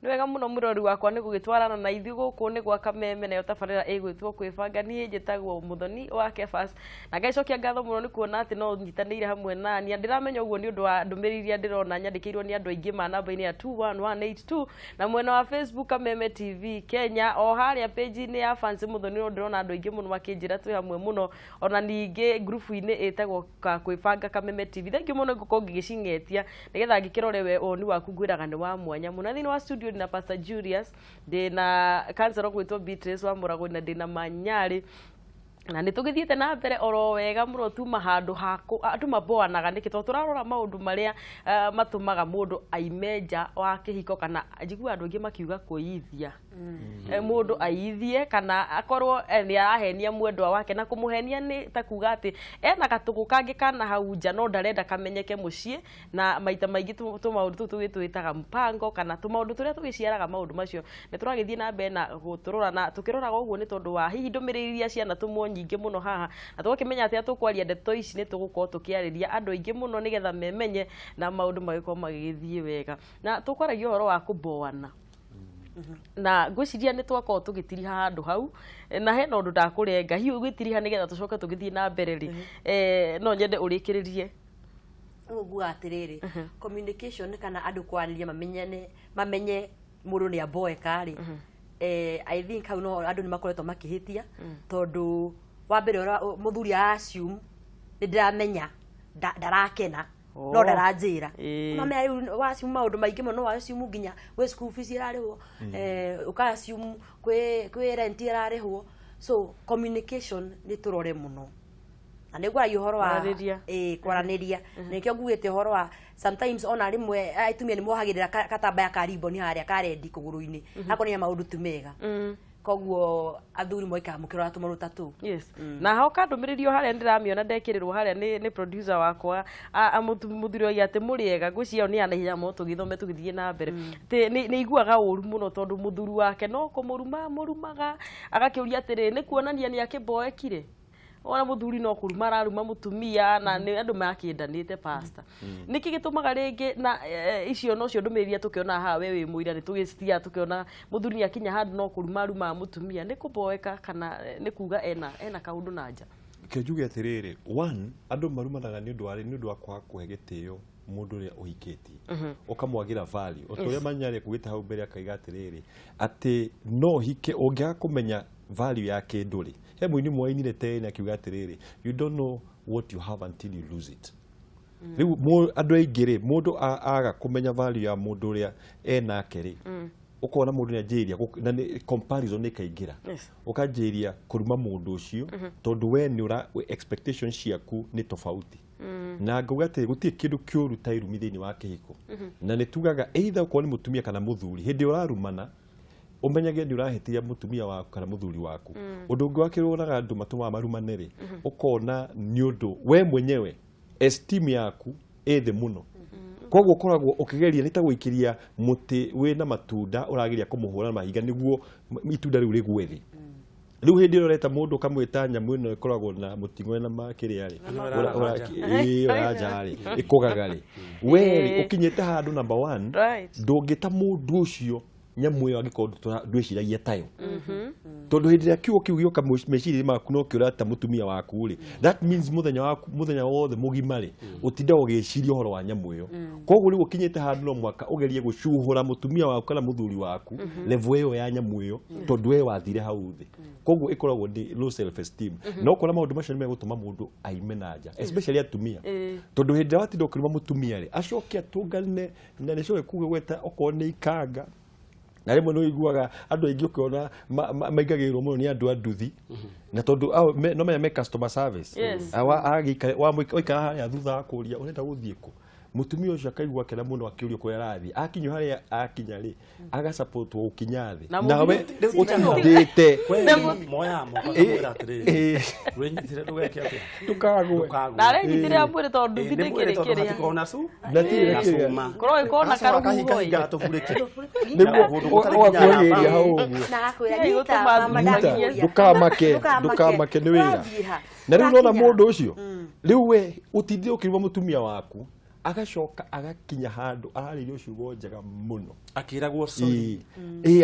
Nĩ wega mũno mũrori wakwa nĩ gũgĩtwarana na ithuĩ gũkũ nĩ gwa Kameme nayo tabarĩra ĩgwĩtwo Kwibanga niĩ njĩtagwo Muthoni wa Kebas na ngacokia ngatho mũno nĩ kuona atĩ no nyitanĩire hamwe nani ndiramenya ũguo nĩ ũndũ wa ndũmĩrĩri ndĩrona nyandĩkĩirwo nĩ andũ aingĩ ma namba-inĩ ya 21182 na mwena wa Facebook Kameme TV Kenya o harĩa page-inĩ ya fans Muthoni no ndĩrona andũ aingĩ mũno makĩnjĩra twĩ hamwe mũno ona ningĩ group-inĩ ĩtagwo Kwibanga Kameme TV thengiũ mũno ngũkorwo ngĩgĩcingetia nĩgetha ngĩkĩrore we oni waku ngwĩraga nĩ wa mwanya mũno thĩinĩ wa studio na Pastor Julius ndina kansero gwitwo Beatrice wa Murago na ndina Manyari na nitugithiete na mbere oro wega muno tuma handu haku andu maboanaga nikito turarora maundu maria matumaga mundu aimeja wa kihiko kana njigua andu angi makiuga kuithia mundu aithie kana akorwo ni arahenia mwendwa wake na kumuhenia ni ta kuga ati ena gatugu kangi kana hau nja no ndarenda kamenyeke mucii na maita maingi tumaundu tugitwitaga mpango kana tumaundu turia tugiciaraga maundu macio ni turagithie na mbere na guturora na tukiroraga uguo ni tondu wa hihi ndumiririria ciana tumo nyingi muno haha na tukimenya ati atukwaria ndeto ici ni tugukorwo tukiariria andu aingi muno nigetha memenye na maundu magikorwo magithie wega na tukwaragia horo wa kuboana na ngwiciria ni twakorwo tugitiri handu hau na hena undu ndakurenga hiu gwitiri ha nigetha tucoke tugithie na mbere ri no nyende urikiririe ugu atiriri communication kana andu kwariria mamenye mundu ni aboeka ri I think how no andu ni makoretwo makihitia tondu wa mbere muthuri assume ni ndiramenya ndarakena no ndaranjira no me wa assume maundu maingi muno wa assume nginya we school fees irarihwo uka assume kwe rent irarihwo so communication ni turore muno na nigwa yuhoro wa kwaraniria nikyo ngugite horo wa sometimes ona rimwe aitumia ni mohagirira katamba ya karibo ni haria karendi kuguru-ini akonia maundu tumega koguo athuri moika mukiro atumuru tatu yes na hao kandumiririyo haria ndiramiona ndekirirwo haria ni producer wakwa muthuri oya ati muriega ngwiciyo ni anahinya mo tugithome tugithie na mbere ni iguaga uru muno tondu muthuri wake no kumurumaga agakiuria atiri ni kuonania ni akiboekire ona muthuri no kuruma araruma mutumia na ni andu makiendanite pastor niki gitumaga ringi na icio no cio ndumiriria tukiona ha we wi muira ni tugistia tukiona muthuri ni akinya handu no kuruma aruma mutumia ni kuboeka kana ni kuga ena kaundu nanja kejuge atiriri one andu marumanaga ni undu wa kwa kuhegitio mundu ria uhikiti ukamwagira value utoria manyare kugita hau mbere akaiga atiriri ati no hike ungiaga kumenya value ya kinduri he muini mwainire tena akiuga atiriri you don't know what you have until you lose it riu andu aingire mundu aga kumenya value ya mundu ria enake ri ukona mundu ni ajiria na comparison ni kaingira ukajiria kuruma mundu ucio tondu we ni ura expectations ciaku ni tofauti na nguga ati gutie kindu kiuru ta irumi thini wa kihiko na ni tugaga either ukoni mutumia kana muthuri hindi urarumana umenyage ndi urahitia mutumia waku kana muthuri waku undu ungi wakironaga andu matuma marumanere ukona ni undu we mwenyewe esteem yaku ethe muno koguo koragwo ukigeria nita guikiria muti we na matunda urageria kumuhura mahiga niguo itunda riu rigwethi riu hindi roreta mundu kamwita nyamu ino ikoragwo na muting'o na makiri ari urajari ikogagari we ukinyete handu number 1 ndungita mundu ucio nyamu yo agikorwo ndwiciragia tayo tondu hindi ya kiugo kiu gioka meciria maku no kiurata mutumia waku ri that means muthenya wothe mugimari utinda ugiciria horo wa nyamu yo koguo riu ukinyete handu no mwaka ugerie gucuhura mutumia waku kana muthuri waku level yo ya nyamu yo tondu we wathire hau thi koguo ikoragwo ndi low self esteem no kora maundu macio ni megutuma mundu aimenaja especially atumia tondu hindi watinda ukiruma mutumia ri acoke atungane na nicoke kuge gweta okone ikanga na rimwe no iguaga andu aingi ukiona maigagirwo muno ni andu anduthi na tondu no menya me customer service agika wa moika haria thutha akuria urenda guthie ku mutumia ucio akaigua kena muno akiurio kwa rathi akinyo haria akinya ri aga support wo ukinyathi nawe utindite moya mo atiri wenyitire ndugeke ati tukagwe na renyitire ambure tondu thindikire kire tukona su natire kire koro ikona karugo gato bureke niguo wakuyeria hau na akwira nyita mama ndagiye dukamake ni wira na riu nona mundu ucio riu we utithie ukirwa mutumia waku agacoka agakinya handu ararĩrio ciugo njega muno akiragwo sorry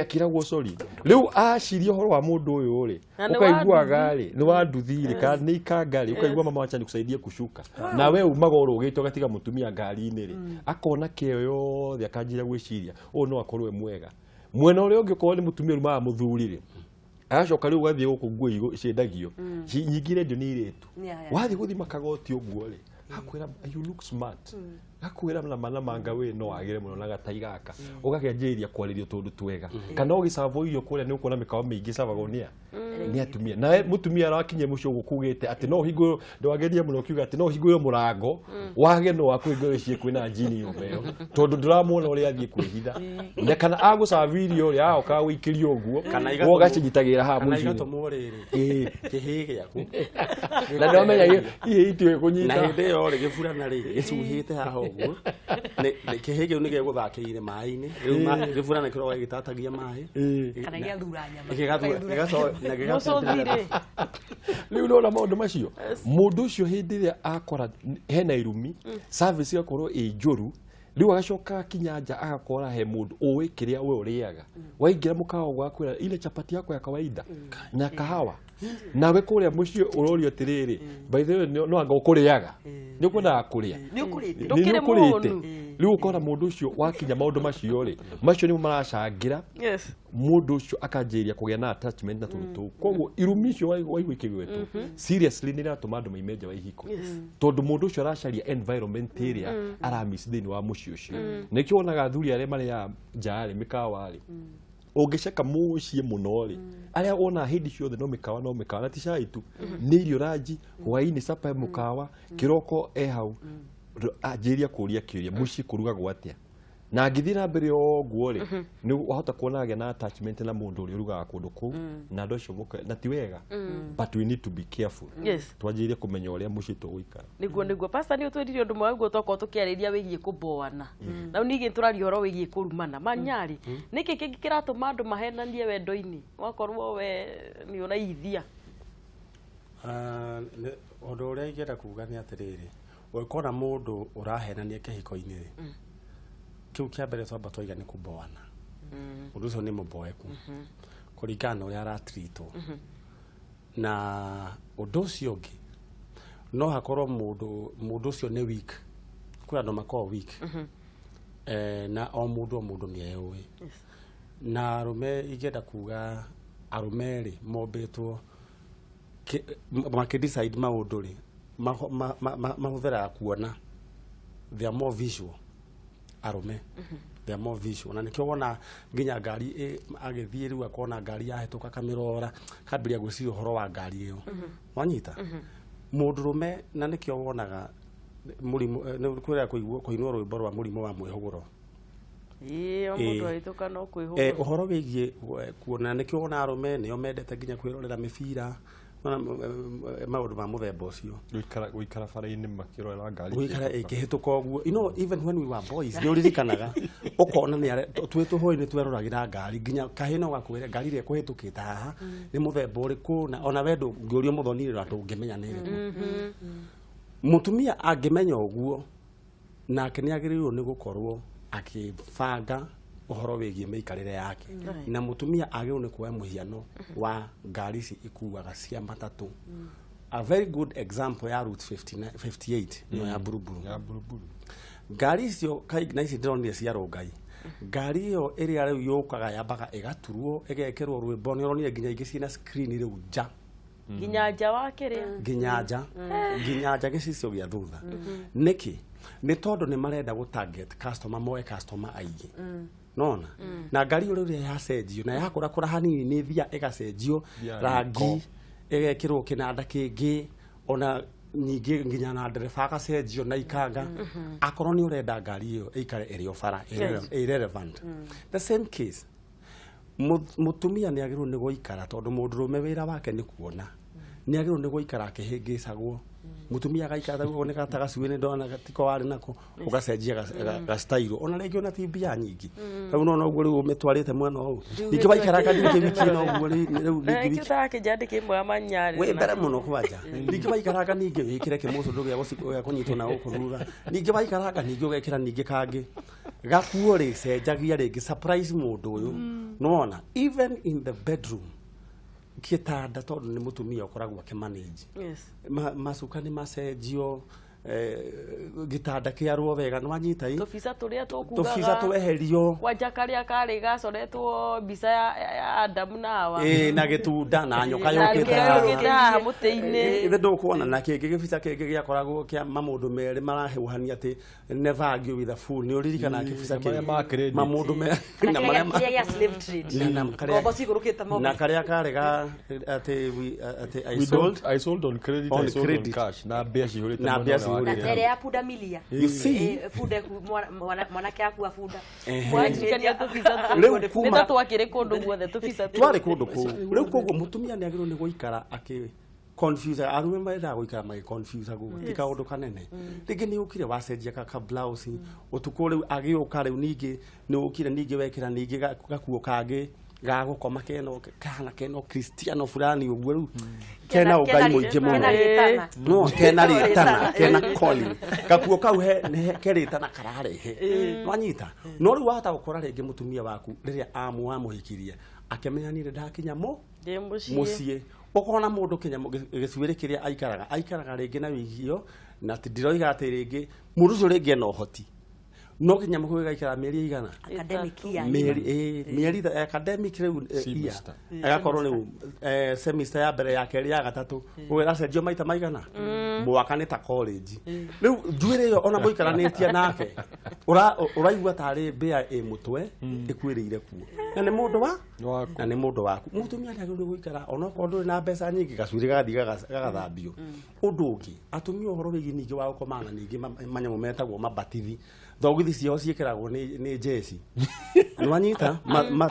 akiragwo sorry riu aciria horo wa mundu uyu ri ukaiguaga ri ni wanduthire kana ni ikangari ukaigua mama wacha nikusaidia kushuka na we umaga urugite ugatiga mutumia ngari-ini ri akona kio yothe akanjira gwiciria u no akorwe mwega mwena uria ungi ko ni mutumia rumaga muthuri ri agacoka riu gathie guku nguo ciendagio nyingire ndio ni iritu wathi guthima kagoti uguo ri akwira you look smart akwira na mana manga we no agire muno na gataigaka ugakianjiria kwaririo tundu twega kana ugisavo iyo kuria ni ukona mikao mingi savago ni atumia na mutumia arakinye mucio gukugite ati no hingo ndwageria muno kiuga ati no hingo yo murango wage no akwingo cie kwina njini yo tondu ndiramuona uri athie kwihitha na kana agusavirio ri aoka wikirio uguo kana ugacinyitagira ha mucio kana igatomorere kihige yaku na ndomenya ihi itwe kunyita na hinde yo ri gifurana ri gicuhite haha uguo ni kihige ni geguthakiire mai-ini riu gifurana kiro gitatagia mai kana gia thura nyama gigaso na riu no na maundu macio mundu ucio hindi ria akora hena irumi service yakorwo njuru riu agacoka kinyanja agakora he mundu uwi kiria we uriaga waingira mukao gwakwira ile chapati yako ya kawaida na kahawa nawe kuria mucio urorio tiriri by the way no anga ukuriaga ni ukunda kuria ni ukurite ndukire mundu riu ukora mundu ucio wakinya maundu macio ri macio ni maracangira mundu ucio akanjiria kugia na attachment na tundu koguo irumi cio waigua ikigwetu seriously ni ratuma andu maimeja wa ihiko tondu mundu ucio aracaria environment area aramiss thini wa mucio ucio nikio onaga thuri aria mari ya njari mikawa ri ungiceka mucie muno ri aria ona hindi ciothe no mikawa na tishai tu ni irio raji hwaini sapa mukawa kiroko hau ajiria kuria kiuria muci kurugagwo atia na ngithira mbere oguo ri ni wahota kuonaga na attachment na mundu uri urugaga kundu ku na ndo cio muka na ti wega but we need to be careful twajirie kumenya uria muci tugwikara niguo pastor ni utwiririo ndu mwaguo toko tukiariria wigie kuboana na nigi turario horo wigie kurumana manyari niki kingi kiratuma andu mahenanie wendo-ini wakorwo we ni uraithia undu uria ingenda kuga ni atiriri ukona mundu urahenania kihiko-ini ri kiu kia mbere twamba twiga ni kuboana undu ucio ni muboeku kuringana uria aratreatwo na undu ucio ungi no hakorwo mundu ucio ni weak kuri andu makoo weak na o mundu ni ewe na arume ingenda kuga arume ri mombetwo makidecide maundu ri mahuthira kuona they are more visual arume they are more visual na nikio wona nginya ngari agithie riu akona ngari yahituka kamirora kambiria gwiciria horo wa ngari iyo wanyita mundurume na nikio wonaga murimu kuria kuinwo rwimbo rwa murimu wa mwihuguro mundu ahituka no kwihugura uhoro wigie kuona nikio wona arume nio mendete nginya kwirorera mibira maundu ma muthemba ucio guikara bara-ini makirorera ngari guikara ikihituka uguo even when we were boys ni uririkanaga ukona ni twetuhoi ni tweruragira ngari nginya kahino gakwire ngari ire kuhitukita haha ni muthemba uriku na ona wendo ngiorio muthonire atu ngimenya ni mutumia angimenya uguo nake ni agirirwo ni gukorwo akibanga uhoro wigie meikarire yake na mutumia agirwo ni kuoya muhiano wa ngari ici ikuaga cia matatu a very good example ya route 58 no ya buruburu ngari icio kaigna ici ndronire cia rongai ngari iyo iri ari yukaga yambaga igaturwo igekirwo rwimbo ni uronire nginya ingi ciina screen riu nja nginya nja wa kiria nginya nja gicicio gia thutha niki ni tondu ni marenda gu target customer moe customer aigi nona na ngari uri ya cenjio na yakura kura hanini ni thia igacenjio rangi igekirwo kinanda kingi ona nyingi nginya na ndereba agacenjio na ikanga akorwo ni urenda ngari iyo ikare iri ofara irrelevant the same case mutumia ni agirwo ni guikara tondu mundurume wira wake ni kuona ni agirwo ni guikara akihingicagwo mutumia agaikara woneka tagacuine ndona gatiko wari nako ugacenjia ga style ona rĩngĩ ona tibia nyingi rĩu no noguo rĩu ũmĩtwarĩte mwena ũũ ningĩ waikaraga ningĩ wiki no ũguo rĩu ningĩ ũtakĩnjandĩke imwe ya manyarĩ we mbere mũno kwanja ningĩ waikaraga ningĩ wĩkĩre kĩmũcũndũ gĩa kũnyitwo na gũkũrura ningĩ waikaraga ningĩ ũgekĩra ningĩ kangĩ gakuo rĩcenjagia rĩngĩ surprise mũndũ ũyũ nona even in the bedroom kitanda tondu ni mutumia ukoragwo akimanage macuka ni macenjio gitanda kiarwo wega nwanyita tubisa turia tukugaga tubisa tweherio kwanja karia kari gacoretwo mbica ya Adamu na Hawa na gitunda na nyoka yokita muti-ini ithe ndukuona na kingi gibisa kingi giakoragwo kia mamundu meri marahehuhania ati never argue with a fool ni uririkana gibisa kingi mamundu meri na maria ya slave trade na karia kari ga ati I sold on credit, I sold on cash na bia cihurite na tere ya punda milia you see punda mwanake akua punda mwajikania tubisa neta twakire kundu guothe tubisa twari kundu ku riu koguo mutumia ni agirwo ni guikara aki confuse arume marenda guikara mai confuse guo tika undu kanene ringi ni ukire wacenjia ka blouse utuko riu agiuka riu ningi ni ukire ningi wekira ningi gakuo kangi gagukoma keno Cristiano fulani uguo riu kena ugai muingi muno no kena ritana kena Colin gakuo kau he keritana kararehe wanyita no riu wahota gukora ringi mutumia waku riria amuhikiria akemenya ni ndakinya mucie ukona mundu kinyamo gicwire kiria aikaraga ringi na wigio na ndiroiga ati ringi mundu ucio ringi no hoti no kinyamo gũgaikara mĩeri igana academic year mĩeri academic rĩu agakorwo rĩu semester ya mbere ya kerĩ ya gatatũ ũgacenjio maita maigana mwaka nĩ ta college rĩu njuĩrĩ ĩyo ona mũikaranĩtie nake ũraigua tarĩ mbĩa ĩ mũtwe ĩkwĩrĩire kuo na nĩ mũndũ waku mũtumia nĩagĩrĩirwo gũikara ona okorwo ndũrĩ na mbeca nyingĩ gacuĩrĩ gagathiĩ gagathambio ũndũ ũngĩ atumia ũhoro wĩgiĩ ningĩ wa gũkomana ningĩ manyamũ metagwo mabatithi thogithi ciao ciĩkĩragwo nĩ jesi nwanyita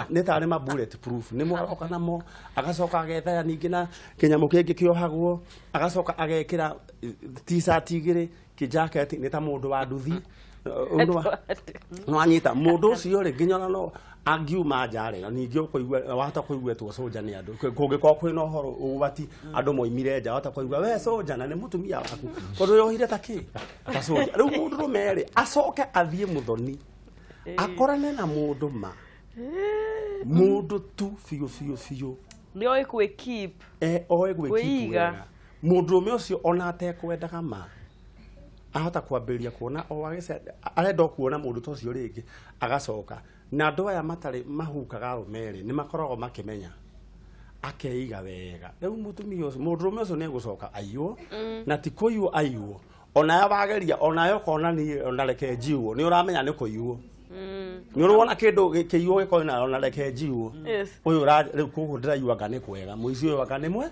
nĩ tarĩ ma bullet proof nĩ mwaroka namo agacoka agethaya ningĩ na kĩnyamũ kĩngĩ kĩohagwo agacoka agekĩra t-shirt igĩrĩ kĩjacket nĩ ta mũndũ wa nduthi nwanyita mũndũ ũcio rĩ nginya no angiuma njare ningĩ ũkũigua wahota kũigwetwo soja nĩ andũ kũngĩkorwo kwĩna ũhoro ũgwati andũ moimire nja wahota kũigua we soja na nĩ mũtumia waku tondũ yohire ta kĩ ta soja rĩu mũndũ merĩ acoke athiĩ mũthoni akorane na mũndũ mũndũ tu biũ nĩ oĩ gwĩkeep oĩ gwĩkeep wega mũndũ ũcio ona atekwendaga ahota kwambĩrĩria kuona arenda kuona mũndũ ta ũcio rĩngĩ agacoka na andũ aya matarĩ mahukaga rũmeri nĩ makoragwo makĩmenya akeiga wega rĩu mũtumia ũcio mũndũrũme ũcio nĩ egũcoka aiywo na ti kũiywo aiywo ona wageria ona yokona ni ona reke njiwo nĩ ũramenya nĩ kũiywo nĩ ũrona kĩndũ kĩiywo gĩkorwo na ona reke njiwo ũyũ rĩu koguo ndĩraigua anga nĩ kwega mũici ũyũ anga nĩ mwe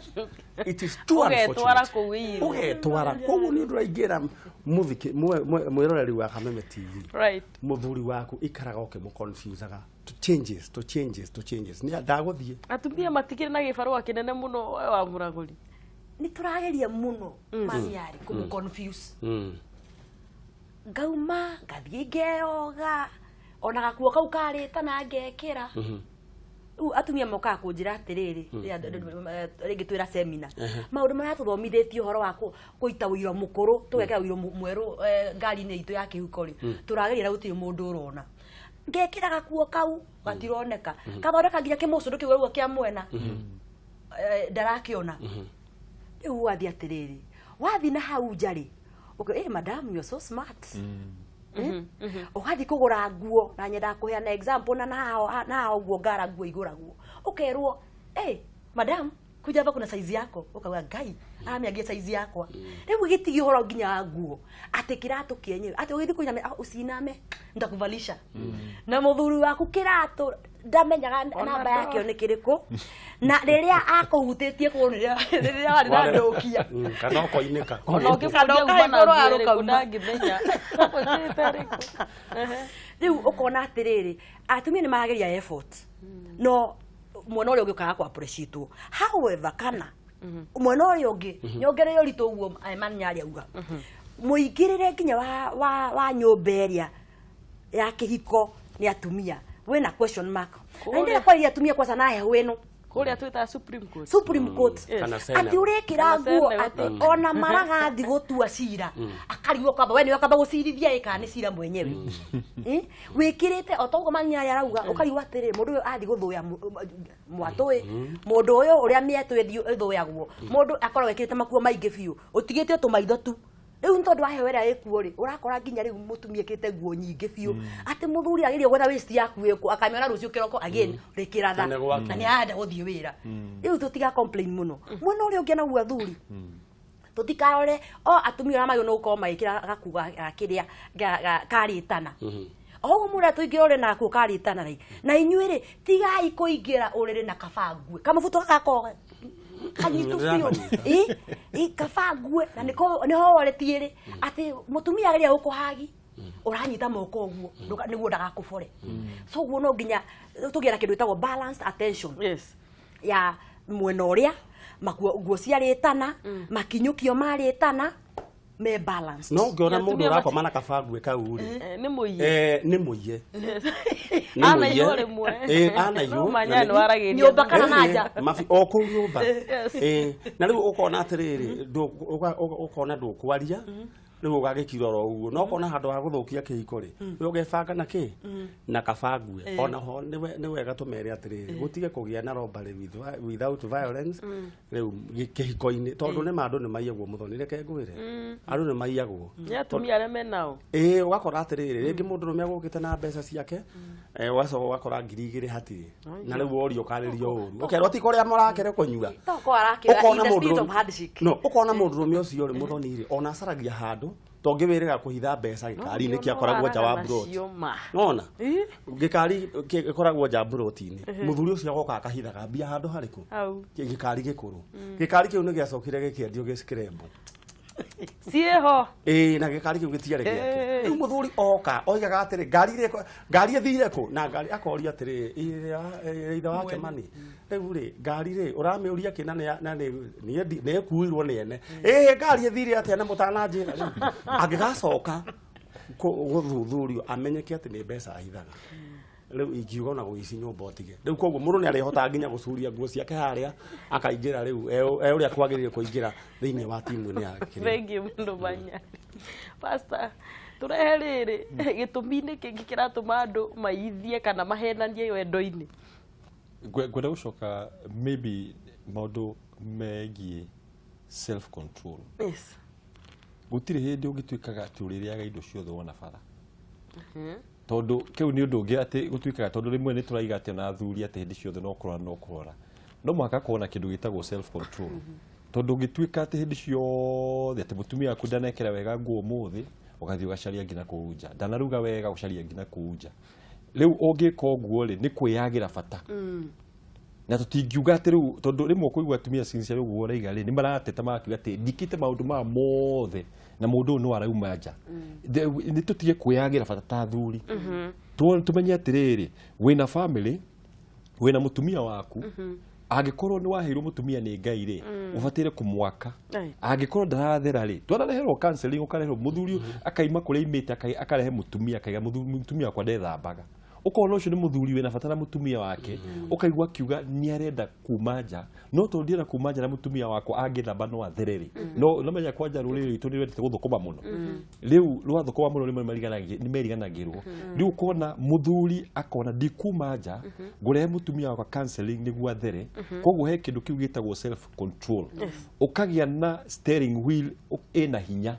it is too unfortunate ũgetwara koguo nĩ ũndũ ũraingĩra mwĩroreri wa Kameme TV mũthuri waku ikaraga ũkĩmũconfusaga to changes nĩ ndagũthiĩ atumia matikĩrĩ na gĩbarũa kĩnene mũno wa mũragũri nĩ tũrageria mũno maniari kũmũconfuse ngauma ngathiĩ ngeoga ona gakuo kau karĩtana ngekĩra atumia mokaga kũnjĩra atĩrĩrĩ rĩngĩ twĩra seminar maũndũ marĩa tũthomithĩtio ũhoro wa kũita ũiro mũkũrũ tũgekĩra ũiro mwerũ ngari-inĩ itũ ya kĩhuko rĩ tũrageria na gũtirĩ mũndũ ũrona ngekĩra gakuo kau gatironeka kathondeka nginya kĩmũcũndũ kĩu ũguo kĩa mwena ndarakĩona rĩu wathiĩ atĩrĩrĩ wathiĩ na hau nja rĩ madam you're so smart ugathi kugura nguo na nyenda kuheana example na nao nguo ngara nguo iguragwo ukerwo madam kuja hapa kuna size yako ukawa ngai amiagia size yakwa riu gitigi horo nginya nguo ati kiratu kienyewe ati ugithi kuiname usiname ndakuvalisha na muthuri waku kiratu ndamenyaga namba yake ni kiriku na riria akuhutĩtie kuonera riria wari na ndokia kana koineka ona ũngĩbũria umana ngĩrĩkũ ndangĩmenya ũkwĩrĩte rĩkũ rĩu ũkona atĩrĩrĩ atumia nĩ marageria effort no mwena ũrĩa ũngĩũkaga kwa appreciate however kana mwena uyu ungi nyongerere uritu uguo manyari auga muingirire nginya wa nyumba ĩrĩa ya kĩhiko ni atumia wena question mark ndio kwa ile atumia kwa sana heho ino kuria twita Supreme Court ati urekira nguo ati ona maragathi gutua cira akarigwo kamba we ni wakamba gucirithia ika ni cira mwenyewe wikirite otogo manya yarauga ukarigwo atiri mundu uyu athi guthuya mwatui mundu uyu uria mietu ithuyagwo mundu akorwo wekirite makuo maingi biu utigite tumaitho tu riu ntondu wa heho ĩrĩa ĩkuo ri urakora nginya riu mutumia kite nguo nyingi biu ati muthuri agirio gwetha waist yaku ĩku akamiona rucio kiroko again rikiratha na ni arenda guthii wira riu tutiga complain muno mwena uria ungi na gwa thuri tutikarore atumia arĩa mayo no ukorwo magikira gakuga kiria karitana ogo mura tuingirore na ku karitana ri na inyuire tigai kuingira urire na kabangue kamabuto gako kanyitu bio kabangue na niho waretiire ati mutumia agiria ukuhagi uranyita moko uguo niguo ndagakubore so uguo no nginya tugira kindu itagwo balanced attention ya mwena uria maguo ciaritana makinyukio maritana me balance no ngiona mundu urakoma na kabangue kau ri ni muiye ni muiye ana yore mwe ana yore no manyano aragiria nyumba kana naja mafi oku nyumba na riu ukona atiriri ukona ndukwaria riu ugagikiroro uguo no ukona handu ha guthukia kihiko ri we ugebanga na ki na kabangue ona ho ni wega tumere atiriri gutige kugia na robbery without violence riu kihiko-ini tondu ni mandu ni maiyagwo muthoni reke ngwire andu ni maiyagwo ya tumia aria menao ugakora atiriri ringi mundu rumia gukite na mbeca ciake wacoka ugakora 2,000 hatiri na riu orio ukaririo uru ukerwo ti kuria murakere kunyua ukona mundu rumia ucio ri muthoni ri ona acaragia handu tongiwirira kuhitha mbeca gikari ni kiakoragwo nja wa broti nona gikari gikoragwo nja broti-ini muthuri ucio agoka akahithaga mbia handu hariku gikari gikuru gikari kiu ni giacokire gikiendio gickrembo cieho na gikari kiu gitiare giake riu muthuri oka oigaga atiri ngari ithire ku na ngari akoria atiri itha wake mani riu ri ngari ri uramiuria kina na ni ekuirwo ni ene ngari ithire atia na mutananjira agigacoka guthuthurio amenyeke ati ni mbeca ahithaga riu ingiuga na guici nyumba otige riu koguo mundu ni arihota nginya gucuria nguo ciake haria akaingira riu uria kwagirire kuingira thiini wa timu ni yake thengi mundu manya pastor turehe riri gitumi-ini kingi kiratuma andu maithie kana mahenanie wendo-ini gwenda gucoka maybe maundu megie self control gutire hindi ungituikaga tuririaga indo ciothe wona bara tondu kiu ni undu ungi ati gutuikaga tondu rimwe ni turaiga ati na athuri ati hindi ciothe no kurora no mwaka kuona kindu gitagwo self control tondu ungituika ati hindi ciothe ati mutumia waku ndanekera wega nguo muthi ugathii ugacaria ngina kuunja ndanaruga wega gucaria ngina kuunja riu ungika uguo ri ni kwiyagira bata na tutingiuga ati riu tondu rimwe kuigua atumia sincerely uguo raiga ri ni marateta makiuga ati ndikite maundu ma mothe na mundu no arauma nja ni tutige kwiyagira bata ta thuri tumenye atiriri wina family wina mutumia waku angikorwo ni waheirwo mutumia ni Ngai ri ubatire kumwaka angikorwo ndarathera ri twanareherwo counseling ukareherwo muthuri akaima kuria imite akarehe mutumia akaiga mutumia kwa ndethambaga ukona ucio ni muthuri wina bata na mutumia wake ukaigua kiuga ni arenda kuma nja no tondiera kuma nja na mutumia wako angithamba no athereri no menya kwanja ruriri itu ni wendete guthukuma muno riu rwathukuma muno ni meriganagirwo riu ukona muthuri akona ndikuma nja ngurehe mutumia wako counseling niguo athere koguo he kindu kiu gitagwo self control ukagia na steering wheel ina hinya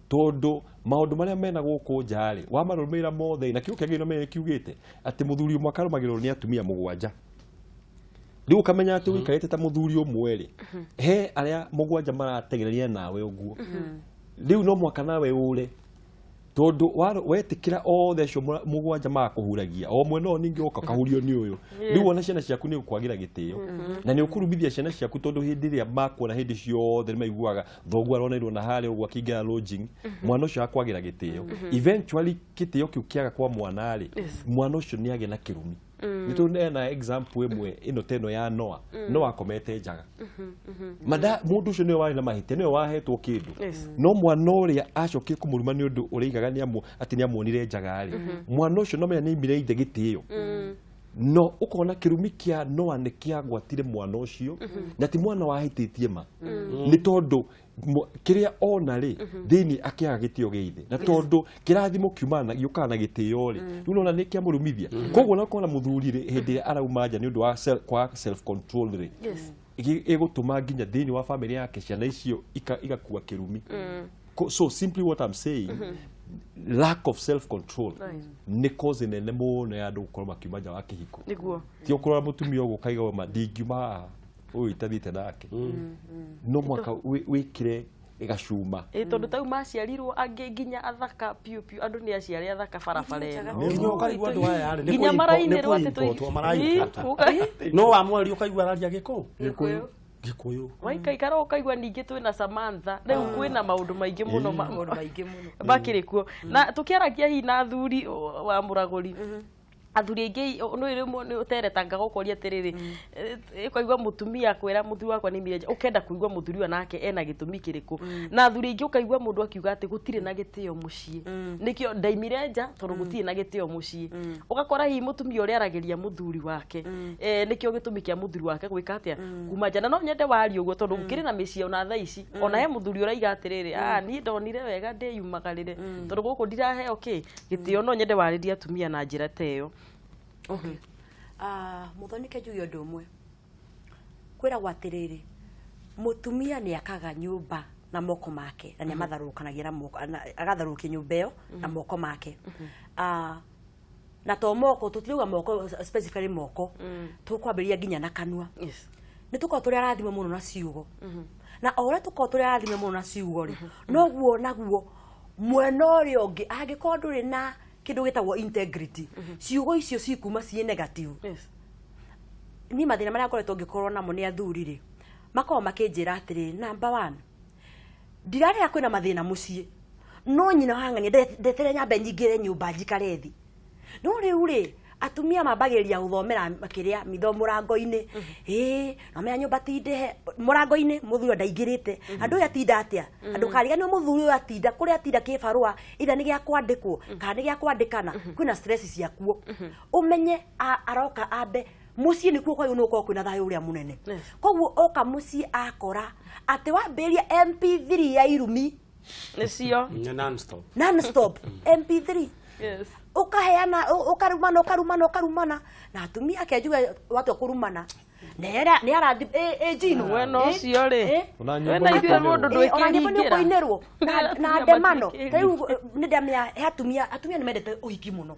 tondu maundu maria mena guku njari wa marumira mothe na kiu kiagino me kiugite ati muthuri mwaka rumagirwo ni atumia mugwanja riu kamenya ati wikarite ta muthuri umwe ri he aria mugwanja marategereria nawe uguo riu no mwaka nawe ure tondu wetikira othe cio mugwanja makuhuragia o mwe no ningi uka kahurio ni uyu riu ona ciana ciaku ni ukwagira gitio na ni ukurumithia ciana ciaku tondu hindi ria makuona hindi ciothe ni maiguaga thogu aronairwo na hare ugwa kingira lodging mwana ucio akwagira gitio eventually kitio kiu kiaga kwa mwana ri mwana ucio ni age na kirumi nitune na example imwe ino teno ya Noah Noah akomete njaga mada mundu ucio ni wari na mahite ni wahetwo kindu no mwana uria acokie kumuruma ni undu urigaga ni amu ati ni amuonire njaga ri mwana ucio no menya ni imire inde gitio no ukona kirumi kia Noah ni kiagwatire mwana ucio na ti mwana wahititie ma ni tondu kiria ona ri thini akiaga gitio geithe na tondu kirathimo kiumana yukana gitio ri unaona ni kia murumithia koguo na kona muthuri ri hindi arauma nja ni undu wa self control ri igutuma nginya thini wa family yake ciana icio igakua kirumi so simply what I'm saying lack of self control ni cause nene muno ya andu gukorwo makiuma nja wa kihiko niguo ti ukorwo mutumia ugo kaiga ma ndingiuma uyu itathite nake no mwaka wikire igacuma tondu tau maciarirwo angi nginya athaka piu piu andu ni aciari athaka barabara nginya ukaigua andu aya yari nginya marainirwo ati no wa mweri ukaigua araria gikuyu waikaikara ukaigua ningi twina Samantha riu kwina maundu maingi muno bakiri kuo na tukiaragia hi na thuri wa muraguri athuri aingi no rimwe ni uteretanga gukoria atiriri ikaigua mutumia kwera muthuri wakwa ni mirenja ukenda kuigua muthuri wa nake ena gitumi kiriku na athuri aingi ukaigua mundu akiuga ati gutire na gitio mucii nikio ndaimirenja tondu gutire na gitio mucii ugakora hi mutumia uri arageria muthuri wake nikio gitumi kia muthuri wake gwika atia kuma njana no nyende wari uguo tondu gukiri na micii ona thaa ici ona he muthuri uraiga atiriri ni ndonire wega ndiyumagarire tondu guku ndirahe gitio no nyende wariria atumia na njira teyo. Okay. Muthonike juyo ndomwe. Kwira gwatiriri. Mutumia ni akaga nyumba na moko make na ni matharukanagira moko agatharukia nyumba iyo na moko make. Na to moko tutiuga moko specifically moko tukwambiria nginya na kanua. Yes. Ni tuko turi arathime muno na ciugo. Na ore tuko turi arathime muno na ciugo ri. No guo naguo mwena uri ungi angikorwo nduri na kindu gitagwo integrity ciugo icio cikuma cie negative ni mathina maria ngoretwo ngikorwo namo ni athuri ri makao makinjira atiri number 1 ndirarira kwina mathina mucie no nyina hang'ania ndetere nyambe nyingire nyumba njikarethi no riu ri atumia mabagiria guthomera makiria mitho murango-ini na menya nyumba tinde murango-ini muthuri ndaingirite andu ya tinda atia andu kariga ni muthuri uyu atinda kuria atinda kibarua ida ni gia kwandikwo kana ni gia kwandikana kwina stress cia kuo umenye aroka ambe mucie ni kuo kwa yuno kwa kwina thayo uria munene koguo oka mucie akora ati wambiria MP3 ya irumi nicio non stop MP3 yes ukaheana ukarumana na atumia akejuga watu kurumana ni arathi jino weno cio ri wena ithuĩ mũndũ ndwĩkĩringĩra na ndemano rĩu nĩ ndamenya atumia nĩ mendete ũhiki mũno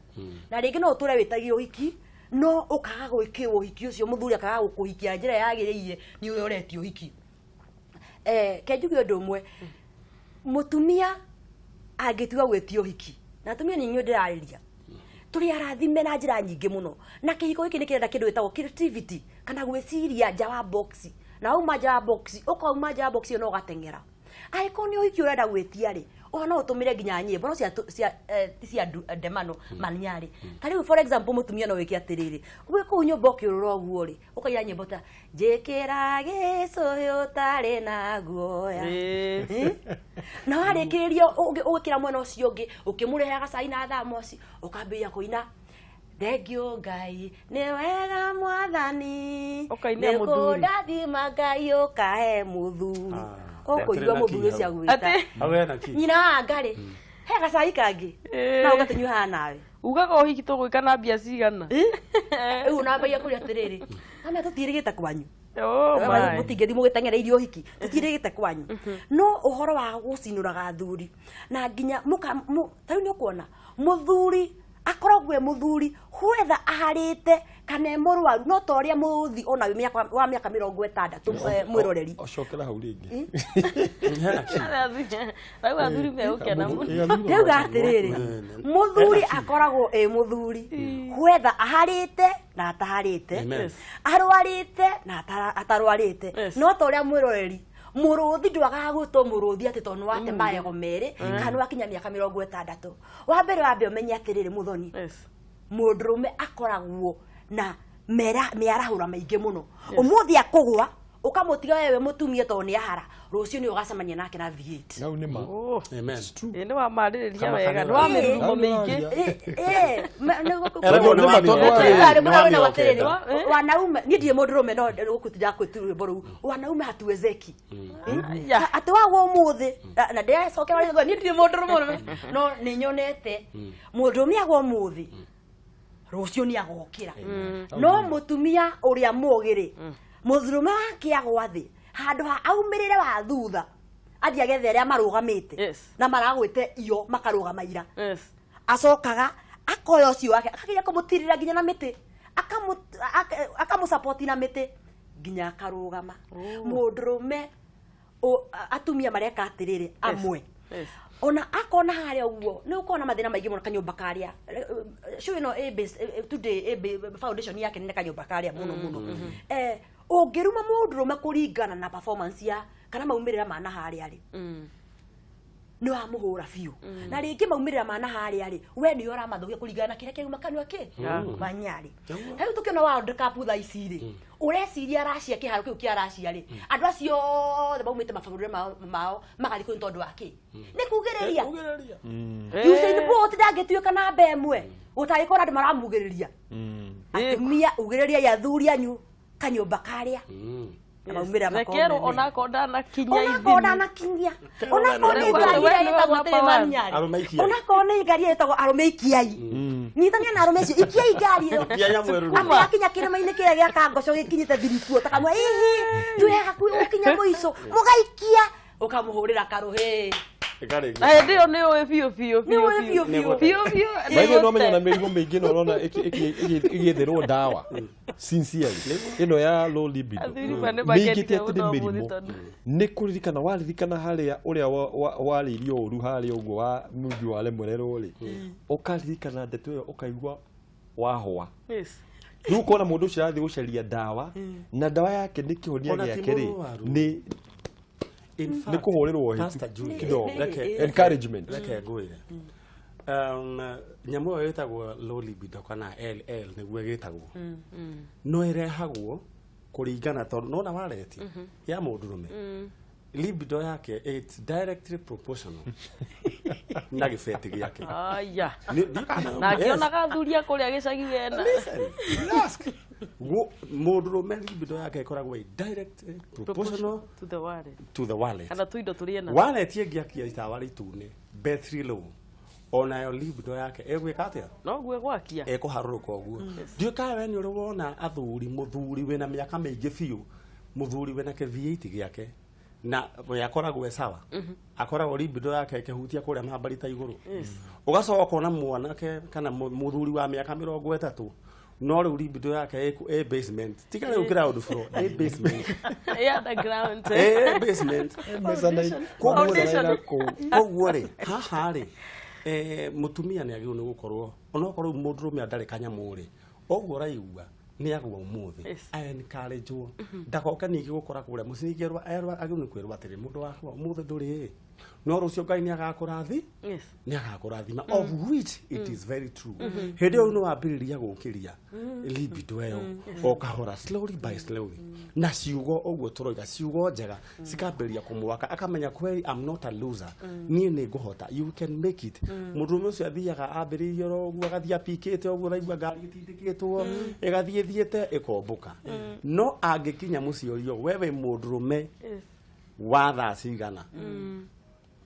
na rĩngĩ no ũtũre wĩtagia ũhiki no ũkaga gwĩkĩrwo ũhiki ũcio mũthuri akaga gũkũhikia njĩra yagĩrĩire nĩ ũrĩa ũretia ũhiki kenjuge ũndũ ũmwe mũtumia angĩtua gwĩtia ũhiki na atumia nĩ inyuĩ ndĩrarĩria turi arathime na njira nyingi muno na kihiko giki nikirenda kindu gitagwo creativity kana gwiciria nja wa box na uma nja wa box ukauma nja wa box no gatengera aiko ni uhiki urenda gwitia ri no utumire nginya nyimbo no cia ndemano maniari kari for example mutumia no wiki atiriri gwe ku nyumba ukiurura guo ri ukaira nyimbo ta njikira gicuyo tari na guoya na warekererio ugikira mwena ucio ungi ukimurehaga cai na thamoci ukambia kuina thengio ngai ni wega mwathani ukaine muthuri ndathima ngai ukahe muthuri ukuigua muthuri ucio agwita nyina ngari he gacai kangi na ugatinyu ha nawe ugaga uhiki tugwika na mbia cigana riu nambagia kuria atiriri ana tutirigite kwanyu my mutingethi mugitengereirio hiki tutirigite kwanyu no uhoro wa gucinuraga thuri na nginya tariu ni ukuona muthuri akoragwe muthuri whether aharite kana murwaru no toria muthi ona wa miaka 60 mwiroreri ocokera hau ringi rau athuri meukena reu gatiriri muthuri akoragwo muthuri whether aharite na ataharite arwarite na atarwarite no toria mwiroreri muruthi ndwaga gwitwo muruthi ati tondu wate maego meri kana wakinya miaka 60 wa mbere umenye atiriri muthoni mundurume akoragwo na mearahura maingĩ mũno ũmũthĩ akũgwa ukamutiga wewe mutumia to ni ahara rucio ni ugacemania nake na V8 nau nĩ ma amen ni wa marĩrĩria wega ni wa mĩrurumo mĩingĩ wanaume ni ndiye mũndũrũme no gũkutira kwĩtu boru wanaume hatuwezeki ati wagwo mũthĩ na ndĩracoke wale ni ndiye mũndũrũme no nĩ nyonete mũndũrũme agwo mũthĩ rucio ni agokira no mutumia uria mũgĩrĩ mũthũrũme wake agwa thĩ handũ ha aumĩrĩre wa thutha athia gethe arĩa marũgamĩte na maragwĩte iyo makarũgamaira acokaga akoya ũcio wake akageria kũmũtirĩra nginya na mĩtĩ akamũsapoti na mĩtĩ nginya akarũgama mũndũrũme atumia mareka atĩrĩrĩ amwe ona akona harĩa uguo nĩ ukona mathĩna maingĩ mũno kanyũmba karĩa show ino today foundation yake nĩ kanyũmba karĩa mũno ũngĩruma mũndũrũme kũringana na performance ya kana maumĩrĩra mana harĩa rĩ nĩ wa mũhũra biũ na rĩngĩ maumĩrĩra mana harĩa rĩ we nĩ ũramathogia kũringana na kĩrĩa kĩuma kanua kĩ manyarĩ rĩu tũkĩona World Cup thaa ici rĩ ũreciria Russia kĩharo kĩu kĩa Russia rĩ andũ acio othe maumĩte mabũrũri mao magathiĩ kũ tondũ wa kĩ nĩ kugĩrĩria Usain Bolt ndangĩtuĩka na mbe ĩmwe gũtagĩkorwo andũ maramugĩrĩria atumia ugĩrĩria ya thuri anyu kanyũmba karĩa na maumĩrĩra makero ona konda na kinya ithimi ona kone ngari etagwo arũme ikiai nyitania na arũme icio ikiai ngari ĩyo akinya kĩrĩma-inĩ kĩrĩa gĩa Kangoco gĩkinyĩte thirikuo takamwe twĩ hakuhĩ gũkinya mũico mũgaikia ũkamũhũrĩra karũhĩ na hĩndĩ ĩyo nĩ ũĩ biũ maithe no menya na mĩrimũ mĩingĩ no ũrona ĩgĩetherwo ndawa sincerely ĩno ya low libido mĩingĩte atĩ nĩ mĩrimũ nĩ kũririkana waririkana harĩa ũrĩa warĩirio ũru harĩa ũguo wa mũngi wa remwererwo rĩ ũkaririkana ndeto ĩyo ũkaigua wahwa rĩu ũkona mũndũ ũcio arathiĩ gũcaria ndawa na ndawa yake nĩ kĩhonia gĩake rĩ nĩ nĩ kũhũrĩrwo hĩtu kidogo encouragement ngwĩre nyamũ ĩyo ĩtagwo low libido kana LL nĩguo ĩgĩtagwo no ĩrehagwo kũringana tondũ nona wareti ya mũndũrũme libido yake it's directly proportional na gĩbeti gĩake aya na kĩonaga thuria kũrĩa gĩcagi wena mũndũrũme libido yake ĩkoragwo direct proportional to the wallet kana tuindo tũrĩ na wallet ĩngĩakia itawa rĩtune battery low onayo libido yake ĩgwĩka atĩa no guo gwakia ĩkũharũrũka ũguo ndiũkaga we nĩ ũrĩ wona athuri mũthuri wĩna mĩaka mĩingĩ biũ mũthuri wĩna V8 gĩake na yakoragwo sawa akoragwo libido yake ĩkĩhutia kũrĩa mambarita igũrũ ũgacoka kuona mwanake kana mũthuri wa mĩaka 30 no rĩu libido yake ĩ basement tiga rĩu ground floor ĩ basement underground basement koguo rĩ haha rĩ mũtumia nĩ agĩrĩirwo nĩ gũkorwo onokorwo mũndũrũme ndarĩ kanyamũ rĩ ũguo ũraigua nĩ agwa ũmũthĩ encourage-wo ndakoke ningĩ gũkora kũrĩa mũciĩ ningĩ agĩrĩirwo nĩ kwĩrwo atĩrĩ mũndũ wakwa ũmũthĩ ndũrĩ no rũcio Ngai nĩ agakũrathima of which it is very true hĩndĩ ĩyo nĩ wambĩrĩria gũkĩria libido ĩyo o kahora slowly by slowly na ciugo ũguo tũroiga ciugo njega cikambĩrĩria kũmwaka akamenya kweli I'm not a loser niĩ nĩ ngũhota you can make it mũndũrũme ũcio athiaga ambĩrĩirie ũguo agathiĩ apikĩte ũguo ũraigua ngari gĩtindĩkĩtwo ĩgathiĩ thiĩte ĩkombũka no angĩkinya mũciĩ ũrio wewe mũndũrũme wa thaa cigana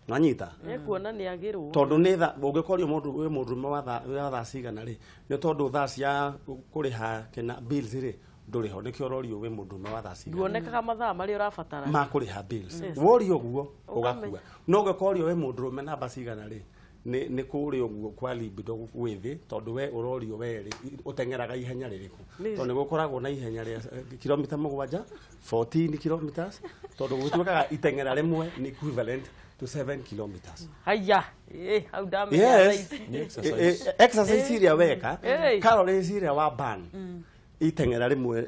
nanyita ekuona nĩ agĩrwo tondũ nĩ tha ũngĩkorio mũndũrũme wa thaa cigana rĩ nĩ tondũ thaa cia kũrĩha kena bills rĩ ndũrĩ ho nĩkĩo ũrorio we mũndũrũme wa thaa cigana nduonekaga mathaa marĩa ũrabatara ma kũrĩha bills worio ũguo ũgakua no ũngĩkorio we mũndũrũme namba cigana rĩ nĩ kũrĩ ũguo kwa libido gwĩthĩ tondũ we ũrorio we ũteng'eraga ihenya rĩrĩkũ tondũ nĩ gũkoragwo na ihenya rĩa kilomita 7 14 kilometers tondũ gũtuĩkaga iteng'era rĩmwe nĩ equivalent to 7 kilometers haya hau ndamenya exercise iria weka calories iria wa burn iteng'era rĩmwe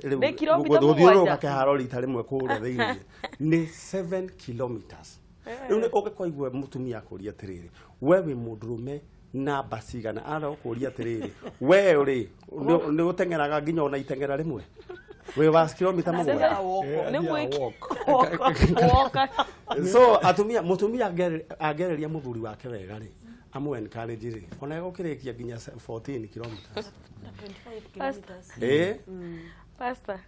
gũthiũrũrũka kĩharo rita rĩmwe kũrĩa thĩinĩ nĩ 7 kilometers rĩu nĩ ũgĩkoigua mũtumia akũria atĩrĩrĩ we wĩ mũndũrũme namba cigana ara ukuria atiriri we uri ni utengeraga nginya ona itengera rimwe we was kilomita magwa nĩ woka so mutumia agereria muthuri wake wega ri amu encourage ri ona gukirikia nginya 14 kilometers 25 kilometers pastor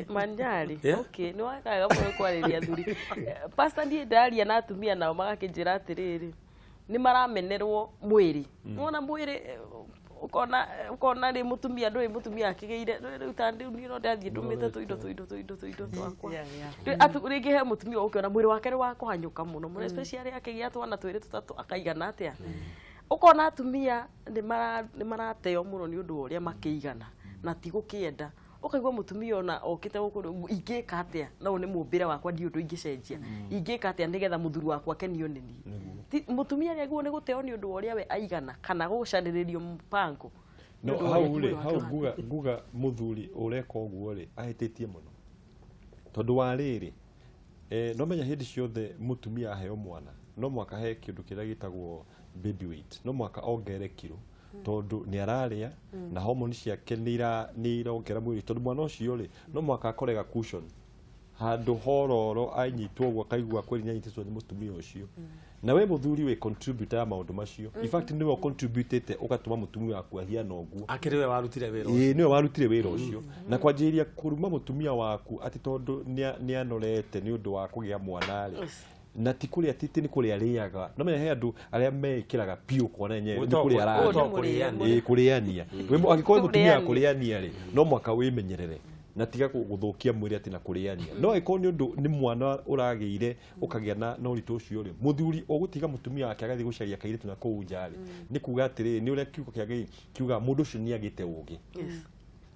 manjari okay ni wakaga mũno kwarĩria thuri pastor ndiĩ ndaria na atumia nao magakĩnjĩra atĩrĩrĩ nĩ maramenerwo mwĩrĩ wona mwĩrĩ ukona ri mutumia ndoi mutumia akigire riu tandi no ndathiĩ ndumite tuindo twakwa atu ringi he mutumia ukiona mwĩrĩ wake ni wa kuhanyuka mũno mũno especially akigia twana twĩrĩ tutatu akaigana atia ukona atumia ni marateo mũno ni ũndũ ũrĩa makĩigana na ti gũkĩenda ukaigua mutumia ona okite gũkũ ingĩka atia no nĩ mũmbĩre wakwa ndi ũndũ ingĩcenjia ingĩka atia nĩgetha mũthuri wakwa kenio nĩ niĩ mutumia nĩ aguo nĩ gũteo nĩ ũndũ ũrĩa we aigana kana gũcanĩrĩrio mpango no hau nguga muthuri ureka ũguo ri ahĩtĩtie mũno tondũ wa rĩrĩ no menya hĩndĩ ciothe mutumia aheo mwana no mwaka he kĩndũ kĩrĩa gĩtagwo baby weight no mwaka ongerere kilo tondu ni araria na hormone ciake ni irongera mwiri tondu mwana ucio ri no mwaka akorega cushion handu hororo anyitwo gwa kaigua kweri nyanyitwo ni mutumia ucio na we muthuri we contribute ya maundu macio in fact ni we contributete ugatuma mutumia waku ahiana oguo akiriwe warutire wira ucio ni we warutire wira ucio na kwanjiria kuruma mutumia waku ati tondu ni anorete ni undu wa kugia mwana ri na ti kuria titi ni kuria riaga no menya he andu aria mekiraga piu kuona nyenye ni kuria ara kuriania we angikoe mutumia kuriania ri no mwaka wimenyerere na tiga guthukia mwiri ati na kuriania no iko ni undu ni mwana uragiire ukagia na uritu ucio ri muthuri ugutiga mutumia wake agathi gucaria kairitu na kuu njari ni kuga atiri ni uria kiugo kia Ngai kiuga mundu ucio ni agite ugi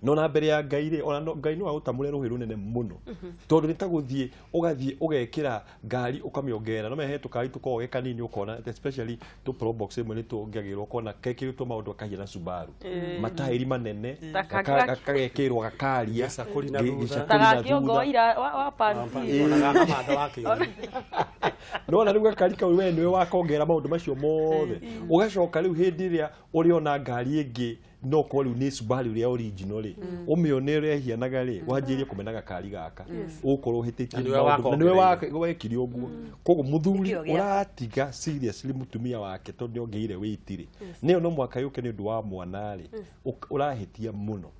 no na mbere ya Ngai ri ona Ngai no agutamure ruhi runene muno tondu ni taguthie ugathie ugekira ngari ukamiongerera no mehe tukari tukoge kanini ukona especially to pro box imwe ni tungagirwo ukona kekirutwo maundu akahia na Subaru matairi manene akagekirwo gakaria gicakuri na thutha tagakiongo ira wa panti ona gana manda wake no na riu gakari kau we niwe wakongera maundu macio mothe ugacoka riu hindi ria uri ona ngari ingi no ko riu ni Subaru ria original ri umione ria hianaga ri wanjirie kumenaga kari gaka ukorwo hitikie niwe wekiri oguo koguo muthuri uratiga seriously mutumia wake tondu ongeire witiri niyo no mwaka yuke ni undu wa mwana ri urahitia muno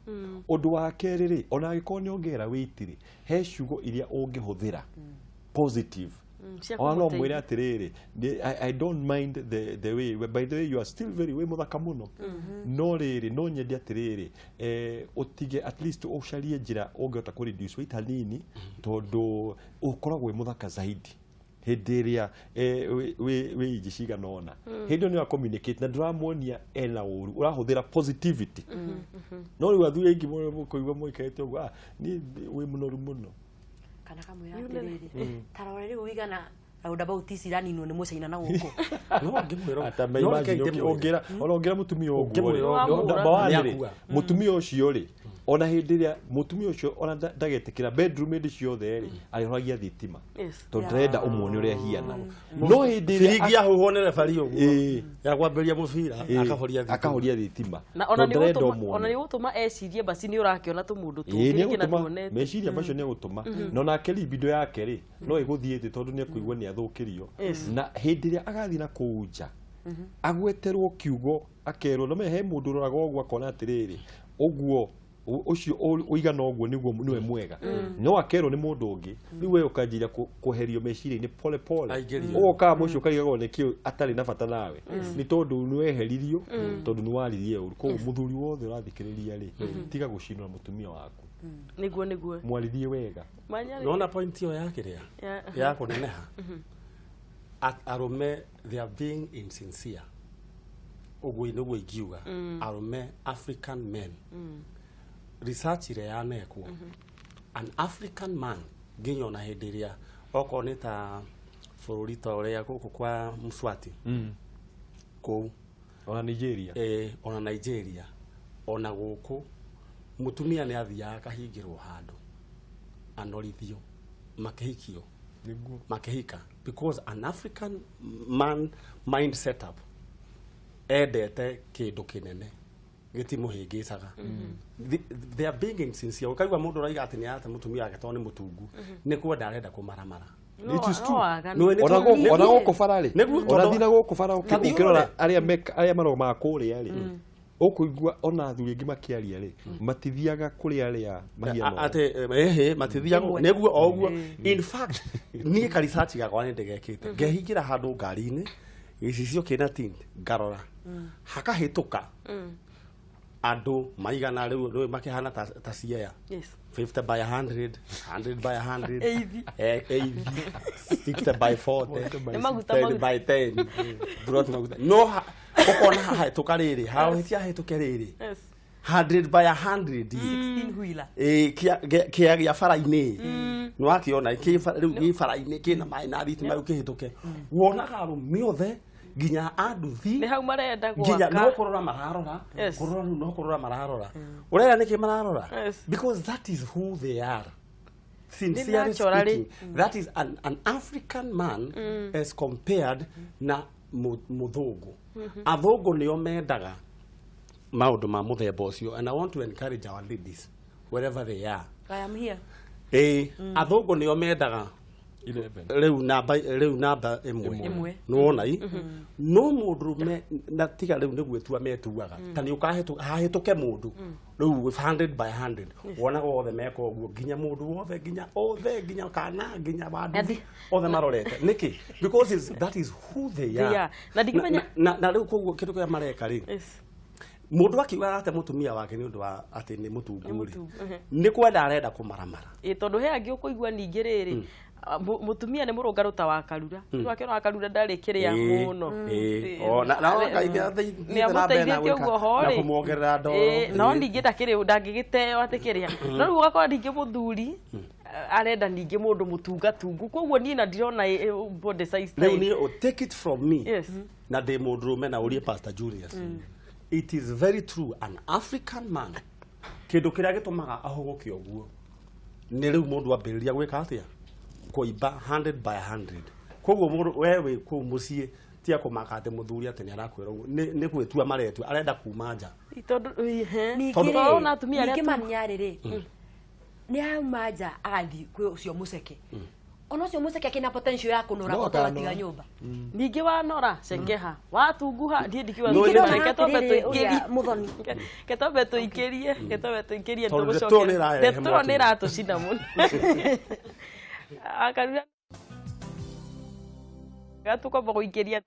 undu wa keri ri ona giko ni ongera witiri he ciugo iria ungihuthira positive no mwire atiriri I don't mind the way by the way you are still very way muthaka muno no riri no nyedi atiriri utige at least ucarie njira ungehota ku reduce weight hanini tondu ukoragwo muthaka zaidi hindi ria we injiciga nona hindi ni wa communicate na ndiramuonia ena uru urahuthira positivity no ri wathuye ingi mukoigwa muikete ugu ni we munoru muno kana kamwira atiriri tarore wigana roundabout isirani no ni mucaina na guku no ngimwiro atama imagine ongera mutumia oguo bawanire mutumia ucio ri ona hindi ria mutumia ucio ona ndagetikira bedroom ndi ciothe ri arihoragia thitima to ndrenda umwone uria hiana no hindi ria ahuho ni refari oguo ya kwamberia mubira akahoria thitima na ona ni gutuma ecirie basi ni urakiona tumundu tungi na tuonete meciria macio ni gutuma no na kelibido yake ri no iguthiete tondu ni akuigwa ni athukirio na hindi ria agathi na kuunja agweterwo kiugo akerwo no mehe mundu roraga ogwo akona atiriri uguo ucio uigana ogwo niguo niwe mwega no akerwo ni mundu ungi niwe ukanjira kuherio meciria ni pole pole ugoka mucio kaigago ni kio atari na bata nawe ni tondu niweheririo tondu ni waririe uru ko muthuri wothe urathikiriria ri tiga gucinwa mutumia waku niguo mwaririe wega no na point yo yake ria ya kuneneha arume they are being insincere uguo niguo igiuga arume African men research ile yanekwo an African man ginyo na hendiria oko ni ta bururi ta uria guku kwa Mswati ko ona Nigeria ona Nigeria ona guku mutumia ni athia kahingirwo handu anorithio makehikio niguo makehika because an African man mind setup endete kindu kinene gitimuhingicaga they are being insincere ukaigua mundu raiga ati ni ate mutumia wake to ni mutungu ni kwenda arenda kumaramara. It is true. Ona goko farari ona thina goko fara ukirora aria maroma kuria ri ukuigua ona athuri ngi makiaria ri matithiaga kuria aria mahia no ate matithiaga neguo oguo. In fact ni ka research gakwa ni ndegekite ngehingira handu ngari-ini gicicio kina tint ngarora hakahituka andu maigana riu makihana ta ciea 50 by 100 100 by 100 80 60 by 40 10 by 10 brought maguta no ukona hahituka riri hawitia hahituke riri 100 by 100 16 wheeler kia gia fara-ini no akiona ki fara-ini kina mai na thitima ukihituke wonaga arumi othe ginya anduthi ni hau marenda gwaka ginya no kurora mararora kurora no kurora mararora urera niki mararora because that is who they are. Sincerely speaking, that is an African man as compared na muthungu. Athungu nio mendaga maundu ma muthemba ucio, and I want to encourage our ladies wherever they are. I am here. Athungu nio mendaga 11 riu namba imwe nuona i no mundurume na tiga riu ni gwetua metuaga tani ukahituke mundu riu 100 by 100 wona othe meko oguo ginya mundu wothe ginya othe ginya kana ginya bandu othe marorete niki because that is who they are. Na digimenya na riu koguo kindu kia mareka ri mundu akiuga ate mutumia wake ni undu wa ati ni mutungu ri ni kwenda arenda kumaramara tondu he angi ukuigua ningi riri mutumia ni murungaruta wa karura no akiona wa karura ndari kiria muno na wakaithia ni amuteithĩtie ũguo ho na kumuongerera ndoro no ningi ndakiri ndangigiteo ati kiria no riu ugakora ningi muthuri arenda ningi mundu mutungatungu koguo ni na ndirona body size riu ni take it from me na de mundurume na urie Pastor Julius. It is very true, an African man kindu kiria gitumaga ahogoke oguo ni riu mundu ambiriria gwika atia kuiba 100 by 100 koguo mundu wewe ku mucie tia kumaka ati muthuri ati ni arakwira ni gwetua maretu arenda kuma nja tondu tondu na atumia aria kimanya riri ni auma nja agathi kwi ucio muceke ona ucio muceke akina potential ya kunora gutiga nyumba ningi wanora cengeha watunguha ndie ndikiwa ketobe muthoni ketobe tuikirie tugucoke tetro ni ratucina muno akarura gatukomba guikiria